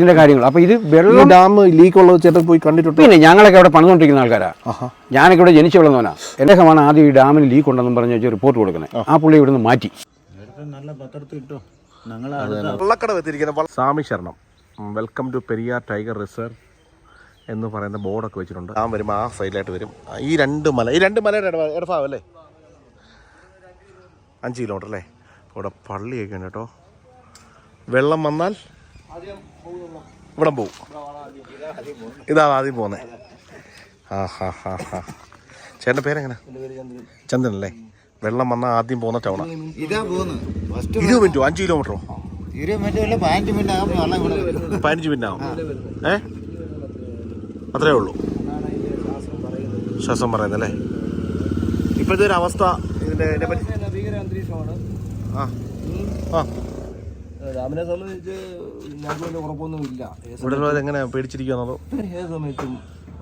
ഇതിന്റെ കാര്യങ്ങൾ. അപ്പോൾ ഇത് വെള്ളം ഡാം ലീക്ക് ഉള്ളത് ചേട്ടൻ പോയി കണ്ടിട്ടുണ്ട്? പിന്നെ ഞങ്ങളൊക്കെ അവിടെ പണിതുകൊണ്ടിരിക്കുന്ന ആൾക്കാരാ. ഞാനൊക്കെ ഇവിടെ ജനിച്ചു വളർന്നവനാ. അദ്ദേഹമാണ് ആദ്യം ഈ ഡാമിന് ലീക്ക് ഉണ്ടെന്ന് പറഞ്ഞ് വെച്ച് റിപ്പോർട്ട് കൊടുക്കുന്നത്. ആ പുള്ളി ഇവിടുന്ന് മാറ്റി. വള്ളക്കടവ് എത്തിയിരിക്കുന്ന സ്വാമി ശരണം welcome to Periyar tiger reserve എന്ന് പറയുന്ന ബോർഡൊക്കെ വെച്ചിട്ടുണ്ട്. ഡാം വരുമ്പോൾ ആ സൈഡിലായിട്ട് വരും. ഈ രണ്ട് മലയുടെ ഇടഭാഗം അല്ലേ, 5 കിലോമീറ്റർ അല്ലേ. ഇവിടെ പള്ളിയൊക്കെ ഉണ്ട് കേട്ടോ. വെള്ളം വന്നാൽ ഇവിടെ പോവും. ഇതാണ് ആദ്യം പോകുന്നത്. ചേട്ടൻ്റെ പേരെങ്ങനെ? ചന്ദ്രൻ അല്ലേ. വെള്ളം വന്നാൽ ആദ്യം പോകുന്ന ടൗണാണ്. 20 മിനിറ്റോ? 5 കിലോമീറ്ററോ? 15 മിനിറ്റ് ആവും. അത്രേ ഉള്ളൂ ശ്വാസം പറയുന്നല്ലേ. ഇപ്പോഴത്തെ ഒരു അവസ്ഥ ഇതിൻ്റെ ഭീകര അന്തരീക്ഷമാണ്. ഡാമിനെ സംബന്ധിച്ച് ഞങ്ങൾക്ക് വലിയ ഉറപ്പൊന്നുമില്ല. ഇവിടെ എങ്ങനെ പേടിച്ചിരിക്കുന്നതോ? ഏത് സമയത്തും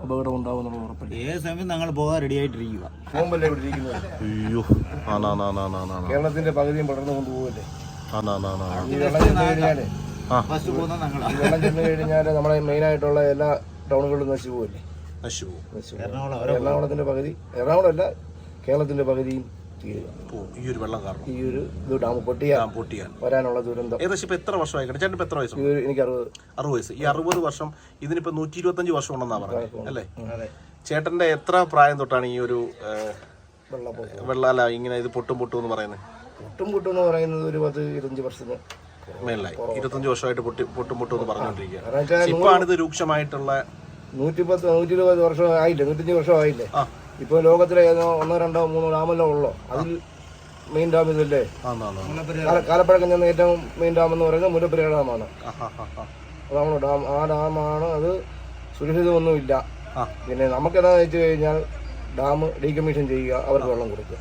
അപകടം ഉണ്ടാവുമെന്നുള്ള ഉറപ്പില്ല. ഏത് സമയം ഞങ്ങൾ പോകാൻ റെഡി ആയിട്ടിരിക്കുക. അയ്യോ, കേരളത്തിന്റെ പകുതിയും പടർന്നു കൊണ്ടുപോകല്ലേ. വെള്ളം ചെന്ന് കഴിഞ്ഞാൽ നമ്മുടെ മെയിനായിട്ടുള്ള എല്ലാ ടൗണുകളിലും നശിച്ചു പോകല്ലേ. എറണാകുളത്തിന്റെ പകുതി, എറണാകുളമല്ല കേരളത്തിന്റെ പകുതിയും ഈ ഒരു വെള്ളം കാരണം, ഈ ഒരു ഡാം പൊട്ടിയാൽ വരാനുള്ള ദുരന്തം. ഏകദേശം എത്ര വർഷമായി? ചേട്ടൻ എത്ര വയസ്സ്? എനിക്ക് 60 വയസ്സ്. ഈ 60 വർഷം ഇതിനിപ്പോ 125 വർഷം ഉണ്ടെന്നാ പറയുന്നത് അല്ലേ? ചേട്ടന്റെ എത്ര പ്രായം തൊട്ടാണ് ഈ ഒരു വെള്ളമല്ല ഇങ്ങനെ ഇത് പൊട്ടും എന്ന് പറയുന്നത്? പൊട്ടും എന്ന് പറയുന്നത് ഒരു 10-25 വർഷത്തിന് മേലായി. 25 വർഷമായിട്ട് പൊട്ടും എന്ന് പറഞ്ഞുകൊണ്ടിരിക്കുക. ഇപ്പാണ് ഇത് രൂക്ഷമായിട്ടുള്ള 110-120 വർഷം ആയില്ലേ, 105 വർഷം ആയില്ലേ. ഇപ്പൊ ലോകത്തിലെ 1-2-3 ഡാമെല്ലാം ഉള്ളോ. അതിൽ മെയിൻ ഡാം ഇതല്ലേ. കാലപ്പഴക്കം ചെന്ന ഏറ്റവും മെയിൻ ഡാം എന്ന് പറയുന്നത് മുല്ലപ്പെരിയാർ ഡാമാണ്. അതാണ് ഡാം. ആ ഡാമാണ്. അത് സുരക്ഷിതമൊന്നുമില്ല. പിന്നെ നമുക്കെന്താന്ന് വെച്ച് കഴിഞ്ഞാൽ ഡാം ഡീകമ്മീഷൻ ചെയ്യുക, അവർക്ക് വെള്ളം കൊടുക്കുക.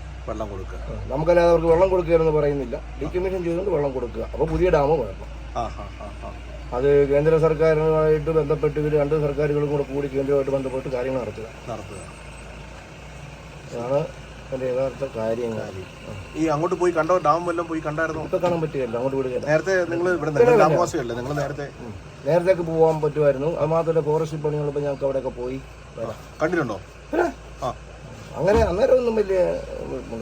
നമുക്കല്ലാതെ അവർക്ക് വെള്ളം കൊടുക്കുകയെന്ന് പറയുന്നില്ല. ഡീകമ്മീഷൻ ചെയ്തുകൊണ്ട് വെള്ളം കൊടുക്കുക. അപ്പോൾ പുതിയ ഡാം വേണം. അത് കേന്ദ്ര സർക്കാരുമായിട്ട് ബന്ധപ്പെട്ട് ഇവർ 2 സർക്കാരുകളും കൂടി കേന്ദ്രമായിട്ട് ബന്ധപ്പെട്ട് കാര്യങ്ങൾ നടത്തുക. അതാണ് എൻ്റെ യഥാർത്ഥ കാര്യങ്ങൾ. ഈ അങ്ങോട്ട് പോയി കണ്ടോ? ഡാം വല്ലതും പോയി കണ്ടായിരുന്നു? ഇപ്പൊ കാണാൻ പറ്റുകയല്ല. അങ്ങോട്ട് വിടുക. നേരത്തെ നിങ്ങൾ നിങ്ങൾ നേരത്തേക്ക് പോകാൻ പറ്റുമായിരുന്നു. അത് മാത്രമല്ല ഫോറസ്റ്റ് പണികളിപ്പോൾ ഞങ്ങൾക്ക് അവിടെയൊക്കെ പോയി കണ്ടിട്ടുണ്ടോ? അങ്ങനെ അന്നേരം ഒന്നും വലിയ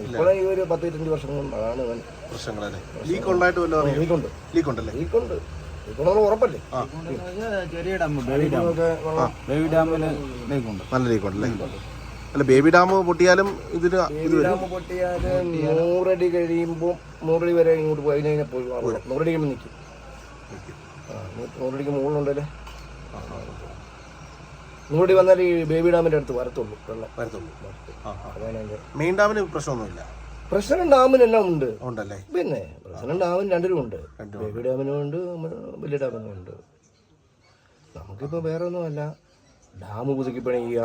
ഇപ്പോൾ ഈ ഒരു 10-25 വർഷം കൊണ്ടാണ് പ്രശ്നങ്ങളല്ലേ. ലീക്കുണ്ട്. ഉറപ്പല്ലേ? ചെറിയ ഡാം ബേബി ഡാമിൽ നല്ല ലീക്കുണ്ടല്ലേ. അല്ല, ബേബി ഡാം പൊട്ടിയാലും ഇതിന് ഡാം പൊട്ടിയാലും 100 അടി കഴിയുമ്പോൾ 100 അടി വരെ ഇങ്ങോട്ട് പോയി കഴിഞ്ഞാൽ പോയി 100 അടി കഴിയുമ്പോൾ നിൽക്കും. 100 അടിക്ക് മുകളിലുണ്ടല്ലേ. 100 അടി വന്നാൽ ഈ ബേബി ഡാമിന്റെ അടുത്ത് വരത്തുള്ളൂ വെള്ളം. മെയിൻ ഡാമിന് പ്രശ്നമൊന്നുമില്ല. പ്രശ്നം ഡാമിനെല്ലാം ഉണ്ട് ഉണ്ടല്ലേ. പിന്നെ പ്രശ്നം ഡാമിന് രണ്ടിനും ഉണ്ട്. ബേബി ഡാമിനും ഉണ്ട്, വലിയ ഡാമിനും ഉണ്ട്. നമുക്കിപ്പോൾ വേറെ ഒന്നുമല്ല. ഡാം പുതുക്കി പണിയുക,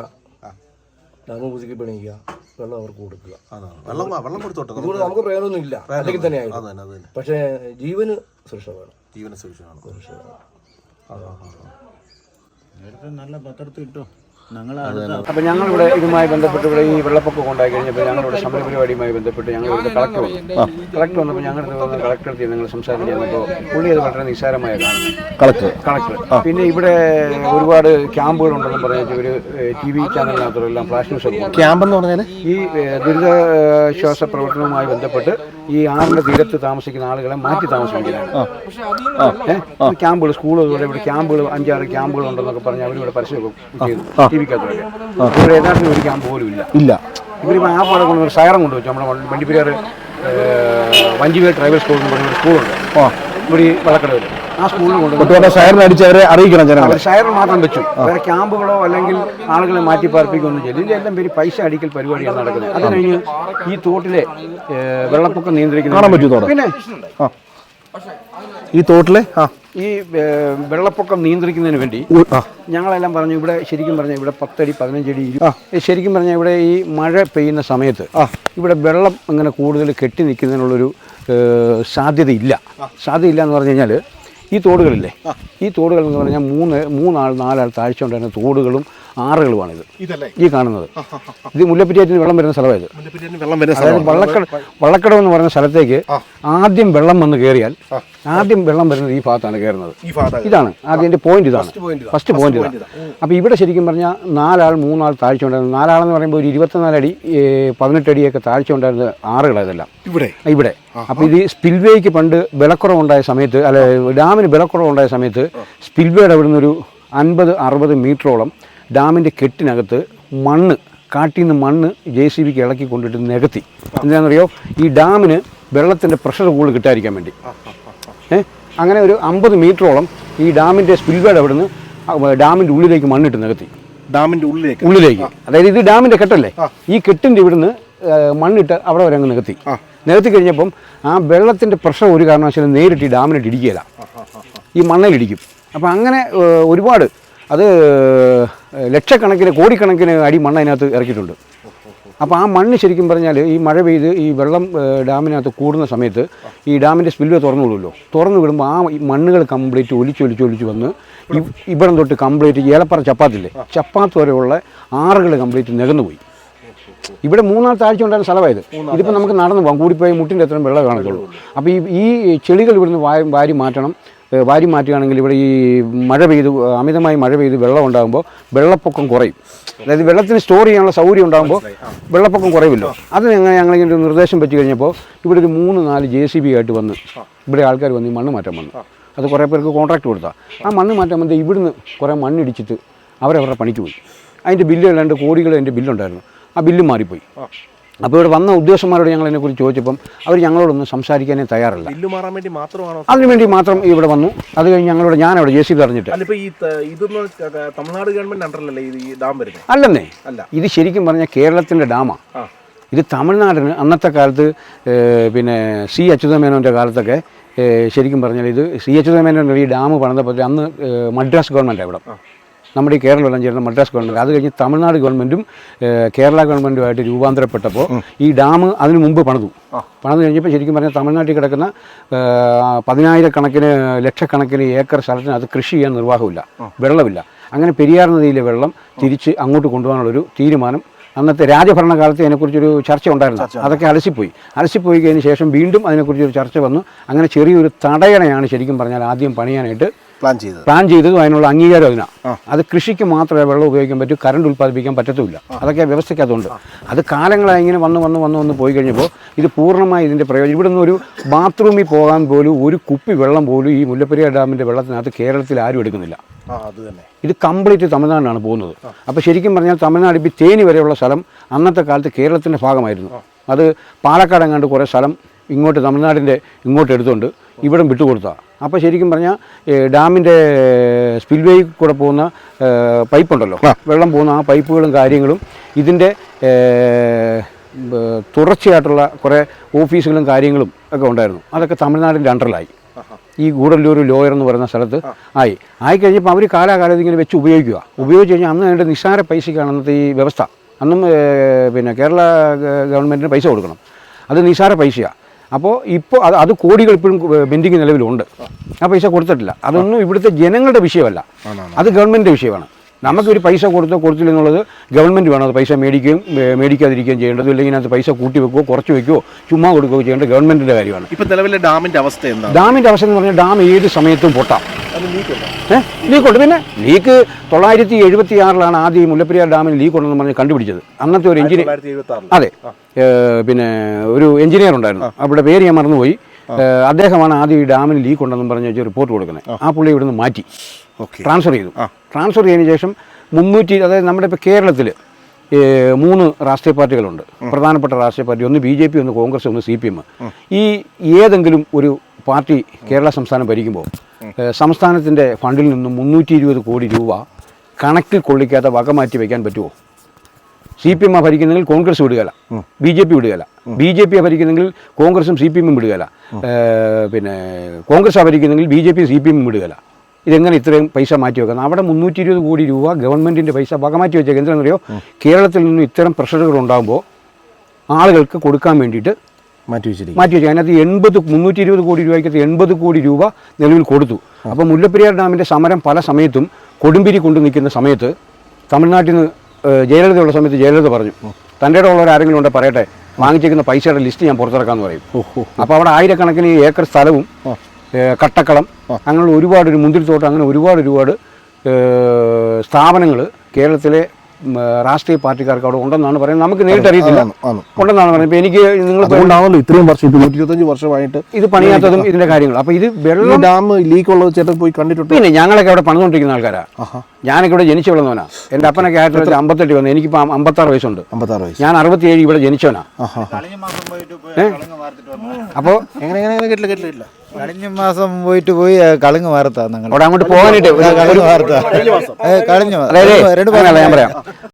വെള്ളം അവർക്ക് കൊടുക്കുക. ഇതുകൊണ്ട് നമുക്ക് പ്രയോജനമൊന്നും ഇല്ല. അല്ലെങ്കിൽ തന്നെ ആയിരുന്നു. പക്ഷേ ജീവന് സുരക്ഷ വേണം. നല്ല പത്രത്തിൽ ഇട്ടോ. അപ്പോൾ ഞങ്ങളിവിടെ ഇതുമായി ബന്ധപ്പെട്ട് ഇവിടെ ഈ വെള്ളപ്പൊക്കം ഉണ്ടായി കഴിഞ്ഞപ്പോൾ ഞങ്ങളിവിടെ സമര പരിപാടിയുമായി ബന്ധപ്പെട്ട് ഞങ്ങളിവിടെ കളക്ടർ വന്നപ്പോൾ ഞങ്ങളുടെ കളക്ടർ ഞങ്ങൾ സംസാരിച്ച് ചെന്നപ്പോൾ പുള്ളി അത് വളരെ നിസ്സാരമായ കളക്ടർ പിന്നെ ഇവിടെ ഒരുപാട് ക്യാമ്പുകളുണ്ടെന്ന് പറഞ്ഞിട്ട് ഒരു TV ചാനലിനകത്തുള്ള ഫ്ലാഷ് ന്യൂസ് ക്യാമ്പ് എന്ന് പറഞ്ഞാൽ ഈ ദുരിതാശ്വാസ പ്രവർത്തനവുമായി ബന്ധപ്പെട്ട് ഈ ആറിന്റെ തീരത്ത് താമസിക്കുന്ന ആളുകളെ മാറ്റി താമസിപ്പിക്കുന്നതാണ്. ക്യാമ്പുകൾ, സ്കൂളുകൾ, ഇവിടെ ക്യാമ്പുകൾ 5-6 ക്യാമ്പുകൾ ഉണ്ടെന്നൊക്കെ പറഞ്ഞ് അവരിവിടെ പരസ്യമൊക്കെ ചെയ്തു ടിവിക്കകത്തൊക്കെ. ഇവിടെ യഥാർത്ഥത്തിൽ ഒരു ക്യാമ്പ് പോലും ഇല്ല. ഇവരിപ്പോൾ ആ പാടെ കൊണ്ട് ഒരു സൈറം കൊണ്ടുവച്ചു. നമ്മുടെ വണ്ടിപ്പെരിയാർ വഞ്ചിവേൽ ട്രൈബൽ സ്കൂൾ എന്ന് പറഞ്ഞൊരു സ്കൂളുണ്ട് ഇവിടെ ഈ വള്ളക്കടവിൽ. ആ സ്കൂളിൽ കൊണ്ട് സൈറൻ അവരെ അറിയിക്കണം ജനങ്ങൾ. സൈറൻ മാത്രം വെച്ചു. വേറെ ക്യാമ്പുകളോ അല്ലെങ്കിൽ ആളുകളെ മാറ്റി പാർപ്പിക്കുകയൊന്നും ചെയ്യില്ല. ഇതിലെല്ലാം പേര് പൈസ അടിക്കൽ പരിപാടിയാണ് നടക്കുന്നത്. അത് കഴിഞ്ഞ് ഈ തോട്ടിലെ വെള്ളപ്പൊക്കം നിയന്ത്രിക്കുന്ന പിന്നെ ഈ തോട്ടിലെ ഈ വെള്ളപ്പൊക്കം നിയന്ത്രിക്കുന്നതിന് വേണ്ടി ഞങ്ങളെല്ലാം പറഞ്ഞു ഇവിടെ ശരിക്കും പറഞ്ഞാൽ ഇവിടെ 10 അടി 15 അടി ശരിക്കും പറഞ്ഞാൽ ഇവിടെ ഈ മഴ പെയ്യുന്ന സമയത്ത് ഇവിടെ വെള്ളം അങ്ങനെ കൂടുതൽ കെട്ടി നിൽക്കുന്നതിനുള്ളൊരു സാധ്യതയില്ല എന്ന് പറഞ്ഞു കഴിഞ്ഞാൽ ഈ തോടുകളില്ലേ, ഈ തോടുകൾ എന്ന് പറഞ്ഞാൽ 3-4 ആൾ താഴ്ച ഉണ്ടായിരുന്ന തോടുകളും ആറുകളുമാണിത് ഇതല്ലേ ഈ കാണുന്നത്. ഇത് മുല്ലപ്പെരിയാറ്റിന് വെള്ളം വരുന്ന സ്ഥലമായത്. വെള്ളം വരുന്ന അതായത് വള്ളക്കടവ് എന്ന് പറയുന്ന സ്ഥലത്തേക്ക് ആദ്യം വെള്ളം വന്ന് കയറിയാൽ ആദ്യം വെള്ളം വരുന്നത് ഈ ഭാഗത്താണ് കയറുന്നത്. ഇതാണ് ആദ്യം എൻ്റെ പോയിന്റ്, ഇതാണ് ഫസ്റ്റ് പോയിന്റ് ഇതാണ്. അപ്പോൾ ഇവിടെ ശരിക്കും പറഞ്ഞാൽ 4 ആൾ 3 ആൾ താഴ്ച ഉണ്ടായിരുന്നു. 4 ആളെന്ന് പറയുമ്പോൾ ഒരു 24 അടി 18 അടിയൊക്കെ താഴ്ച ഉണ്ടായിരുന്ന ആറുകളായതെല്ലാം ഇവിടെ. അപ്പോൾ ഇത് സ്പിൽവേക്ക് പണ്ട് വിലക്കുറവുണ്ടായ സമയത്ത്, അല്ലെ ഡാമിന് വിലക്കുറവുണ്ടായ സമയത്ത് സ്പിൽവേയുടെ അവിടെ നിന്നൊരു 50-60 മീറ്ററോളം ഡാമിൻ്റെ കെട്ടിനകത്ത് മണ്ണ്, കാട്ടിൽ നിന്ന് മണ്ണ് JCBക്ക് ഇളക്കി കൊണ്ടിട്ട് നികത്തി. എന്താണെന്നറിയോ, ഈ ഡാമിന് വെള്ളത്തിൻ്റെ പ്രഷർ കൂടുതൽ കിട്ടാതിരിക്കാൻ വേണ്ടി. അങ്ങനെ ഒരു 50 മീറ്ററോളം ഈ ഡാമിൻ്റെ സ്പിൽവേയുടെ അവിടെ നിന്ന് ഡാമിൻ്റെ ഉള്ളിലേക്ക് മണ്ണിട്ട് നികത്തി. ഡാമിൻ്റെ ഉള്ളിലേക്ക്, അതായത് ഇത് ഡാമിൻ്റെ കെട്ടല്ലേ, ഈ കെട്ടിൻ്റെ ഇവിടുന്ന് മണ്ണിട്ട് അവിടെ വരെ അങ്ങ് നികത്തി കഴിഞ്ഞപ്പം ആ വെള്ളത്തിൻ്റെ പ്രഷർ ഒരു കാരണവശാലും നേരിട്ട് ഈ ഡാമിനിട്ട് ഇടിക്കുകയില്ല, ഈ മണ്ണിലിടിക്കും. അപ്പോൾ അങ്ങനെ ഒരുപാട്, അത് ലക്ഷക്കണക്കിന് കോടിക്കണക്കിന് അടി മണ്ണ് അതിനകത്ത് ഇറക്കിയിട്ടുണ്ട്. അപ്പോൾ ആ മണ്ണ് ശരിക്കും പറഞ്ഞാൽ ഈ മഴ പെയ്ത് ഈ വെള്ളം ഡാമിനകത്ത് കൂടുന്ന സമയത്ത് ഈ ഡാമിൻ്റെ സ്പിൽവേ തുറന്നു വിടുമല്ലോ, തുറന്നു വിടുമ്പോൾ ആ മണ്ണുകൾ കംപ്ലീറ്റ് ഒലിച്ചൊലിച്ച് വന്ന് ഇവിടം തൊട്ട് കംപ്ലീറ്റ് ഏലപ്പാറ ചപ്പാത്ത് വരെയുള്ള ആറുകൾ കംപ്ലീറ്റ് നികന്നുപോയി. ഇവിടെ 3 ആൾ താഴ്ച ഉണ്ടായിരുന്ന സ്ഥലമായത്. ഇതിപ്പോൾ നമുക്ക് നടന്നു പോകാം, കൂടിപ്പോയി മുട്ടിൻ്റെ അത്രയും വെള്ളം കാണത്തുള്ളൂ. അപ്പോൾ ഈ ചെളികൾ ഇവിടുന്ന് വാരി മാറ്റുകയാണെങ്കിൽ ഇവിടെ ഈ അമിതമായി മഴ പെയ്ത് വെള്ളം ഉണ്ടാകുമ്പോൾ വെള്ളപ്പൊക്കം കുറയും. അതായത് വെള്ളത്തിന് സ്റ്റോർ ചെയ്യാനുള്ള സൗകര്യം ഉണ്ടാകുമ്പോൾ വെള്ളപ്പൊക്കം കുറയുമല്ലോ. അത് ഞങ്ങളിങ്ങനെ ഒരു നിർദ്ദേശം വെച്ച് കഴിഞ്ഞപ്പോൾ ഇവിടെ ഒരു 3-4 JCB ആയിട്ട് വന്ന് ഇവിടെ ആൾക്കാർ വന്ന് ഈ മണ്ണ് മാറ്റാൻ വന്നു. അത് കുറേ പേർക്ക് കോൺട്രാക്ട് കൊടുത്താൽ ആ മണ്ണ് മാറ്റാൻ വന്നത് ഇവിടുന്ന് കുറേ മണ്ണിടിച്ചിട്ട് അവരവരുടെ പണിക്ക് പോയി. അതിൻ്റെ ബില്ല് 2 കോടികൾ എൻ്റെ ബില്ലുണ്ടായിരുന്നു, ആ ബില്ല് മാറിപ്പോയി. അപ്പോൾ ഇവിടെ വന്ന ഉദ്യോഗസ്ഥന്മാരോട് ഞങ്ങൾ അതിനെക്കുറിച്ച് ചോദിച്ചപ്പം അവർ ഞങ്ങളോടൊന്നും സംസാരിക്കാനേ തയ്യാറല്ല. അതിനുവേണ്ടി മാത്രം ഇവിടെ വന്നു. അത് കഴിഞ്ഞ് ഞാനവിടെ JCB അറിഞ്ഞിട്ട് അല്ലെന്നേ, ഇത് ശരിക്കും പറഞ്ഞാൽ കേരളത്തിൻ്റെ ഡാമാണ്. ഇത് തമിഴ്നാടിന് അന്നത്തെ കാലത്ത് പിന്നെ C. അച്യുതമേനോൻ്റെ കാലത്തൊക്കെ ശരിക്കും പറഞ്ഞാൽ ഇത് C. അച്യുതമേനോൻ ഈ ഡാം പണിതപ്പോൾ അന്ന് മദ്രാസ് ഗവൺമെൻറ്റാണ് ഇവിടെ, നമ്മുടെ ഈ കേരളമെല്ലാം ചേർന്ന മദ്രാസ് ഗവൺമെൻറ്. അത് കഴിഞ്ഞ് തമിഴ്നാട് ഗവൺമെൻറ്റും കേരള ഗവൺമെൻറ്റുമായിട്ട് രൂപാന്തരപ്പെട്ടപ്പോൾ ഈ ഡാം അതിന് മുമ്പ് പണിതു കഴിഞ്ഞപ്പോൾ ശരിക്കും പറഞ്ഞാൽ തമിഴ്നാട്ടിൽ കിടക്കുന്ന 10,000 ലക്ഷക്കണക്കിന് ഏക്കർ സ്ഥലത്തിന് അത് കൃഷി ചെയ്യാൻ നിർവാഹമില്ല, വെള്ളമില്ല. അങ്ങനെ പെരിയാർ നദിയിലെ വെള്ളം തിരിച്ച് അങ്ങോട്ട് കൊണ്ടുപോകാനുള്ളൊരു തീരുമാനം അന്നത്തെ രാജഭരണകാലത്ത് അതിനെക്കുറിച്ചൊരു ചർച്ച ഉണ്ടായിരുന്നു. അതൊക്കെ അലസിപ്പോയി കഴിഞ്ഞ ശേഷം വീണ്ടും അതിനെക്കുറിച്ചൊരു ചർച്ച വന്നു. അങ്ങനെ ചെറിയൊരു തടയണയാണ് ശരിക്കും പറഞ്ഞാൽ ആദ്യം പണിയാനായിട്ട് പ്ലാൻ ചെയ്തതും അതിനുള്ള അംഗീകാരം അതിനാണ്. അത് കൃഷിക്ക് മാത്രമേ വെള്ളം ഉപയോഗിക്കാൻ പറ്റൂ, കറണ്ട് ഉൽപ്പാദിപ്പിക്കാൻ പറ്റത്തുമില്ല. അതൊക്കെ വ്യവസ്ഥയ്ക്കതുണ്ട്. അത് കാലങ്ങളായി ഇങ്ങനെ വന്ന് പോയി കഴിഞ്ഞപ്പോൾ ഇത് പൂർണ്ണമായി ഇതിൻ്റെ പ്രയോജനം. ഇവിടെ നിന്ന് ഒരു ബാത്റൂമിൽ പോകാൻ പോലും ഒരു കുപ്പി വെള്ളം പോലും ഈ മുല്ലപ്പെരിയാർ ഡാമിൻ്റെ വെള്ളത്തിനകത്ത് കേരളത്തിൽ ആരും എടുക്കുന്നില്ല. ഇത് കംപ്ലീറ്റ് തമിഴ്നാടിനാണ് പോകുന്നത്. അപ്പോൾ ശരിക്കും പറഞ്ഞാൽ തമിഴ്നാട് ഇപ്പോൾ തേനി വരെയുള്ള സ്ഥലം അന്നത്തെ കാലത്ത് കേരളത്തിൻ്റെ ഭാഗമായിരുന്നു. അത് പാലക്കാട് എങ്ങാണ്ട് കുറേ സ്ഥലം ഇങ്ങോട്ട് തമിഴ്നാടിൻ്റെ ഇങ്ങോട്ട് എടുത്തുകൊണ്ട് ഇവിടം വിട്ടുകൊടുത്താൽ. അപ്പോൾ ശരിക്കും പറഞ്ഞാൽ ഡാമിൻ്റെ സ്പിൽവേയിൽ കൂടെ പോകുന്ന പൈപ്പുണ്ടല്ലോ, വെള്ളം പോകുന്ന ആ പൈപ്പുകളും കാര്യങ്ങളും ഇതിൻ്റെ തുടർച്ചയായിട്ടുള്ള കുറേ ഓഫീസുകളും കാര്യങ്ങളും ഒക്കെ ഉണ്ടായിരുന്നു. അതൊക്കെ തമിഴ്നാടിൻ്റെ അണ്ടറിലായി. ഈ ഗൂഡല്ലൂർ ലോയർ എന്ന് പറയുന്ന സ്ഥലത്ത് ആയിക്കഴിഞ്ഞപ്പോൾ അവർ കാലാകാലത്ത് ഇങ്ങനെ വെച്ച് ഉപയോഗിച്ച് കഴിഞ്ഞാൽ അന്ന് അതിൻ്റെ നിസ്സാര പൈസയ്ക്കാണ് അന്നത്തെ ഈ വ്യവസ്ഥ. അന്നും പിന്നെ കേരള ഗവൺമെൻറ്റിന് പൈസ കൊടുക്കണം, അത് നിസ്സാര പൈസയാണ്. അപ്പോൾ ഇപ്പോൾ അത് കോടികൾ ഇപ്പോഴും പെൻഡിങ് നിലവിലുണ്ട്. ആ പൈസ കൊടുത്തിട്ടില്ല. അതൊന്നും ഇവിടുത്തെ ജനങ്ങളുടെ വിഷയമല്ല, അത് ഗവൺമെൻറ്റിൻ്റെ വിഷയമാണ്. നമുക്കൊരു പൈസ കൊടുത്തില്ലെന്നുള്ളത് ഗവൺമെൻറ് വേണം അത് പൈസ മേടിക്കാതിരിക്കുകയും ചെയ്യേണ്ടത്. ഇല്ലെങ്കിൽ അതിനകത്ത് പൈസ കൂട്ടി വെക്കുകയോ കുറച്ച് വെക്കുകയോ ചുമ്മാ കൊടുക്കുകയോ ചെയ്യേണ്ടത് ഗവൺമെൻറ്റിൻ്റെ കാര്യമാണ്. ഇപ്പോൾ നിലവിലെ ഡാമിൻ്റെ അവസ്ഥ എന്താ? ഡാമിൻ്റെ അവസ്ഥ എന്ന് പറഞ്ഞാൽ ഡാം ഏത് സമയത്തും പൊട്ടാം. ലീക്കുണ്ട്. പിന്നെ ലീക്ക് 976 ആദ്യം ഈ മുല്ലപ്പെരിയാർ ഡാമിന് ലീക്ക് ഉണ്ടെന്ന് പറഞ്ഞ് കണ്ടുപിടിച്ചത്. അന്നത്തെ ഒരു എഞ്ചിനീയർ, അതെ, പിന്നെ ഒരു എഞ്ചിനീയർ ഉണ്ടായിരുന്നു, അവിടെ പേര് ഞാൻ മറന്നുപോയി. അദ്ദേഹമാണ് ആദ്യം ഈ ഡാമിന് ലീക്ക് ഉണ്ടെന്ന് പറഞ്ഞ് റിപ്പോർട്ട് കൊടുക്കുന്നത്. ആ പുള്ളി ഇവിടുന്ന് മാറ്റി ട്രാൻസ്ഫർ ചെയ്തതിന് ശേഷം 300, അതായത് നമ്മുടെ ഇപ്പോൾ കേരളത്തിൽ 3 രാഷ്ട്രീയ പാർട്ടികളുണ്ട്, പ്രധാനപ്പെട്ട രാഷ്ട്രീയ പാർട്ടി. ഒന്ന് BJP, ഒന്ന് കോൺഗ്രസ്, ഒന്ന് CPM. ഈ ഏതെങ്കിലും ഒരു പാർട്ടി കേരള സംസ്ഥാനം ഭരിക്കുമ്പോൾ സംസ്ഥാനത്തിൻ്റെ ഫണ്ടിൽ നിന്നും 320 കോടി രൂപ കണക്കിൽ കൊള്ളിക്കാതെ വകമാറ്റി വയ്ക്കാൻ പറ്റുമോ? CPM ഭരിക്കുന്നെങ്കിൽ കോൺഗ്രസ് വിടുകയില്ല, BJP വിടുകയില്ല. BJP ഭരിക്കുന്നെങ്കിൽ കോൺഗ്രസും CPM വിടുകയില്ല. പിന്നെ കോൺഗ്രസ് ഭരിക്കുന്നെങ്കിൽ BJP CPM വിടുകയില്ല. ഇതെങ്ങനെ ഇത്രയും പൈസ മാറ്റി വെക്കുന്നത്? അവിടെ 320 കോടി രൂപ ഗവൺമെൻറ്റിൻ്റെ പൈസ വകമാറ്റി വെച്ചേക്കുക. എന്താണെന്നറിയോ, കേരളത്തിൽ നിന്നും ഇത്തരം പ്രഷറുകൾ ഉണ്ടാകുമ്പോൾ ആളുകൾക്ക് കൊടുക്കാൻ വേണ്ടിയിട്ട് മാറ്റി വെച്ചു. അതിനകത്ത് 320 കോടി രൂപയ്ക്കകത്ത് 80 കോടി രൂപ നിലവിൽ കൊടുത്തു. അപ്പോൾ മുല്ലപ്പെരിയാർ ഡാമിൻ്റെ സമരം പല സമയത്തും കൊടുമ്പിരി കൊണ്ട് നിൽക്കുന്ന സമയത്ത് തമിഴ്നാട്ടിൽ നിന്ന് ജയലളിതയുള്ള സമയത്ത് ജയലളിത പറഞ്ഞു തൻ്റെ ഉള്ളവർ ആരെങ്കിലും ഉണ്ടെ പറയട്ടെ, വാങ്ങിച്ചേക്കുന്ന പൈസയുടെ ലിസ്റ്റ് ഞാൻ പുറത്തിറക്കാമെന്ന് പറയും. അപ്പോൾ അവിടെ ആയിരക്കണക്കിന് ഏക്കർ സ്ഥലവും കട്ടക്കളം അങ്ങനെയുള്ള ഒരുപാട് ഒരു മുന്തിരിത്തോട്ടം അങ്ങനെ ഒരുപാട് സ്ഥാപനങ്ങൾ കേരളത്തിലെ രാഷ്ട്രീയ പാർട്ടിക്കാർക്ക് അവിടെ ഉണ്ടെന്നാണ് പറയുന്നത്. നമുക്ക് നേരിട്ട് അറിയത്തില്ല, ഉണ്ടെന്നാണ് പറയുന്നത്. ഇപ്പോൾ എനിക്ക് അതുകൊണ്ടാണല്ലോ ഇത്രയും വർഷം, ഇപ്പോൾ 125 വർഷമായിട്ട് ഇത് പണിയാത്തതും ഇതിന്റെ കാര്യങ്ങൾ. അപ്പോൾ ഇത് വെള്ളം ഡാം ലീക്ക് ഉള്ളത് ചേട്ടൻ പോയി കണ്ടിട്ടുണ്ട്? പിന്നെ ഞങ്ങളൊക്കെ അവിടെ പണിതുകൊണ്ടിരിക്കുന്ന ആൾക്കാരാണ്. ഞാനൊക്കെ ഇവിടെ ജനിച്ചു വളർന്നവനാ. എൻ്റെ അപ്പനൊക്കെ 1958 വന്നു. എനിക്കിപ്പോൾ 56 വയസ്സുണ്ട്. 56 വയസ്സ്. ഞാൻ 67 ഇവിടെ ജനിച്ചവനാ. അപ്പോൾ എങ്ങനെ കേട്ടില്ല കഴിഞ്ഞ മാസം പോയിട്ട് കളങ്ങ് വാർത്താ ഞങ്ങൾ അവിടെ അങ്ങോട്ട് പോകാനായിട്ട് കളങ്ങ് വാർത്ത കഴിഞ്ഞ അതായത് ഞാൻ പറയാം,